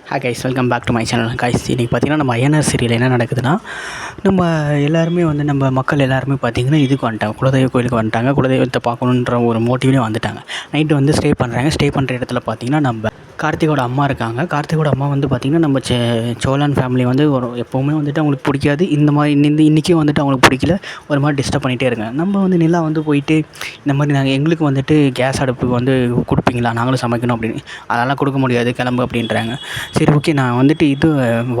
Hi guys, welcome back to my channel. Guys, இன்றைக்கி பார்த்திங்கன்னா நம்ம ஐயனார் சீரியல் என்ன நடக்குதுன்னா, நம்ம எல்லாருமே வந்து நம்ம மக்கள் எல்லாருமே பார்த்திங்கன்னா இதுக்கு வந்துட்டாங்க, குலதெய்வ கோயிலுக்கு வந்துட்டாங்க. குலதெய்வத்தை பார்க்கணுன்ற ஒரு மோட்டிவ்லேயே வந்துட்டாங்க. நைட்டு வந்து ஸ்டே பண்ணுறாங்க. ஸ்டே பண்ணுற இடத்துல பார்த்திங்கன்னா நம்ம கார்த்திகோட அம்மா இருக்காங்க. கார்த்திகோட அம்மா வந்து பார்த்திங்கன்னா நம்ம சோழன் ஃபேமிலி வந்து எப்போவுமே வந்துட்டு அவங்களுக்கு பிடிக்காது. இந்த மாதிரி இன்றைக்கும் வந்துட்டு அவங்களுக்கு பிடிக்கல. ஒரு மாதிரி டிஸ்டர்ப் பண்ணிகிட்டே இருக்காங்க. நம்ம வந்து நிலா வந்து போயிட்டு இந்த மாதிரி நாங்கள் எங்களுக்கு வந்துட்டு கேஸ் அடுப்பு வந்து கொடுப்பீங்களா, நாங்களும் சமைக்கணும் அப்படின்னு. அதெல்லாம் கொடுக்க முடியாது, கிளம்பு அப்படின்றாங்க. சரி, ஓகே, நான் வந்துட்டு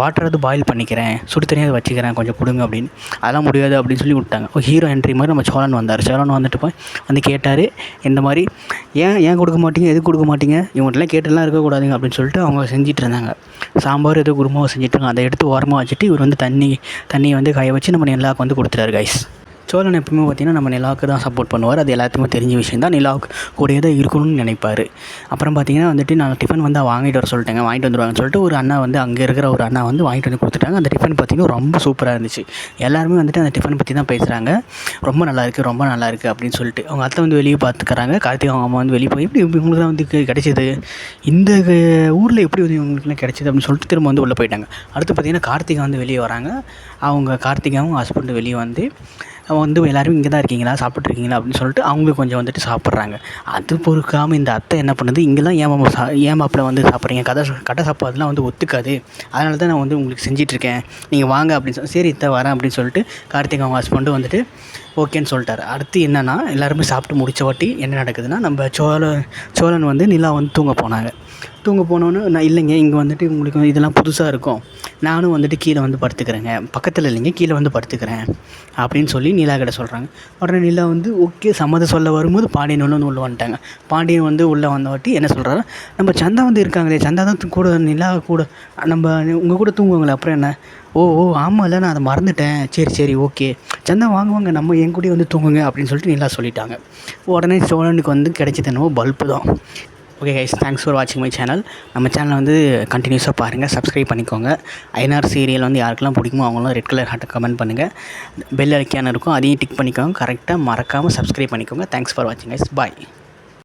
வாட்டராவது பாயில் பண்ணிக்கிறேன், சுடு தண்ணியாவது வச்சுக்கிறேன், கொஞ்சம் கொடுங்க அப்படின்னு. அதெல்லாம் முடியாது அப்படின்னு சொல்லி விட்டாங்க. ஹீரோ என்ட்ரி மாதிரி நம்ம சோழன் வந்தார். சோழன் வந்துட்டு வந்து கேட்டார், இந்த மாதிரி ஏன் கொடுக்க மாட்டீங்க, எதுக்கு கொடுக்க மாட்டீங்க, இவங்கள்ட்டலாம் கேட்டுலாம் இருக்கக்கூடாதுங்க அப்படின்னு சொல்லிட்டு அவங்க செஞ்சுட்டு இருந்தாங்க. சாம்பார் ஏதோ குருமாவை செஞ்சுட்டு அதை எடுத்து ஓரமாக வச்சுட்டு இவர் வந்து தண்ணியை வந்து காய வச்சு நம்ம எல்லாருக்கும் வந்து கொடுத்துட்டாரு. கைஸ், சோழன் எப்பவுமே பார்த்திங்கன்னா நம்ம நிலாவுக்கு தான் சப்போர்ட் பண்ணுவார். அது எல்லாத்துக்குமே தெரிஞ்ச விஷயம் தான். நிலாவுக்கு கூடயே தான் இருக்கணும்னு நினைப்பார். அப்புறம் பார்த்திங்கன்னா வந்துட்டு நான் டிஃபன் வந்து வாங்கிட்டு வர சொல்லிட்டேங்க, வாங்கிட்டு வந்துடுவாங்கன்னு சொல்லிட்டு ஒரு அண்ணா வந்து அங்கே இருக்கிற ஒரு அண்ணா வந்து வாங்கிட்டு வந்து கொடுத்துட்டாங்க. அந்த டிஃபன் பார்த்திங்கன்னா ரொம்ப சூப்பராக இருந்துச்சு. எல்லாருமே வந்துட்டு அந்த டிஃபன் பற்றி தான் பேசுகிறாங்க. ரொம்ப நல்லாயிருக்கு, ரொம்ப நல்லாயிருக்கு அப்படின்னு சொல்லிட்டு அவங்க அத்தை வந்து வெளியே பார்த்துக்கிறாங்க. கார்த்திகை அவங்க அம்மா வந்து வெளியே போய் எப்படி இவங்களுக்குலாம் வந்து கிடைச்சிது, இந்த ஊரில் எப்படி வந்து இவங்களுக்குலாம் கிடைச்சிது அப்படின்னு சொல்லிட்டு திரும்ப வந்து உள்ளே போயிட்டாங்க. அடுத்து பார்த்திங்கன்னா கார்த்திகை வந்து வெளியே வராங்க. அவங்க கார்த்திகாவும் ஹஸ்பண்டு வெளியே வந்து அவங்க வந்து எல்லோரும் இங்கே தான் இருக்கீங்களா, சாப்பிட்ருக்கீங்களா அப்படின்னு சொல்லிட்டு அவங்களுக்கு கொஞ்சம் வந்துட்டு சாப்பிட்றாங்க. அது பொறுக்காமல் இந்த அத்தை என்ன பண்ணுது, இங்கெல்லாம் ஏன் மாப்பிள்ள வந்து சாப்பிட்றீங்க, கடை சாப்பாடுலாம் வந்து ஒத்துக்காது, அதனால தான் நான் வந்து உங்களுக்கு செஞ்சிட்ருக்கேன், நீங்கள் வாங்க அப்படின்னு சொல்லி, சரி இத்தை வரேன் அப்படின்னு சொல்லிட்டு கார்த்திக் அவங்க ஹஸ்பண்டும் வந்துட்டு ஓகேன்னு சொல்லிட்டார். அடுத்து என்னென்னா, எல்லாருமே சாப்பிட்டு முடித்த வாட்டி என்ன நடக்குதுன்னா, நம்ம சோழன் வந்து நிலா வந்து தூங்க போனோன்னு நான் இல்லைங்க, இங்கே வந்துட்டு உங்களுக்கு இதெல்லாம் புதுசாக இருக்கும், நானும் வந்துட்டு கீழே வந்து படுத்துக்கிறேங்க, பக்கத்தில் இல்லைங்க, கீழே வந்து படுத்துக்கிறேன் அப்படின்னு சொல்லி நிலா கிட்ட சொல்கிறாங்க. உடனே நிலா வந்து ஓகே சம்மதம் சொல்ல வரும்போது பாண்டியன் வந்து உள்ளே வந்துட்டாங்க. பாண்டியன் வந்து உள்ளே வந்த வாட்டி என்ன சொல்கிறாரு, நம்ம சந்தா வந்து இருக்காங்களே, சந்தா தான் கூட நிலா கூட நம்ம உங்கள் கூட தூங்குவாங்களே, அப்புறம் என்ன, ஓ ஆமாம் இல்லை, நான் அதை மறந்துட்டேன், சரி ஓகே, சந்தா வாங்குவாங்க, நம்ம என் கூடயே வந்து தூங்குங்க அப்படின்னு சொல்லிட்டு நிலா சொல்லிட்டாங்க. உடனே சோழனுக்கு வந்து கிடைச்சது என்னவோ பல்பு தான். ஓகே கைஸ், தேங்க்ஸ் ஃபார் வாட்சிங் மை சேனல். நம்ம சேனலை வந்து கண்டினியூஸாக பாருங்கள், சப்ஸ்கிரைப் பண்ணிக்கோங்க. ஐயனார் சீரியல் வந்து யாருக்கெல்லாம் பிடிக்குமோ அவங்களாம் ரெட் கலர் ஹார்ட்டை கமெண்ட் பண்ணுங்கள். பெல் ஐக்கான் இருக்கும், அதையும் டிக் பண்ணிக்கோங்க. கரெக்டாக மறக்காமல் சப்ஸ்கிரைப் பண்ணிக்கோங்க. தேங்க்ஸ் ஃபார் வாட்சிங் கைஸ், பாய்.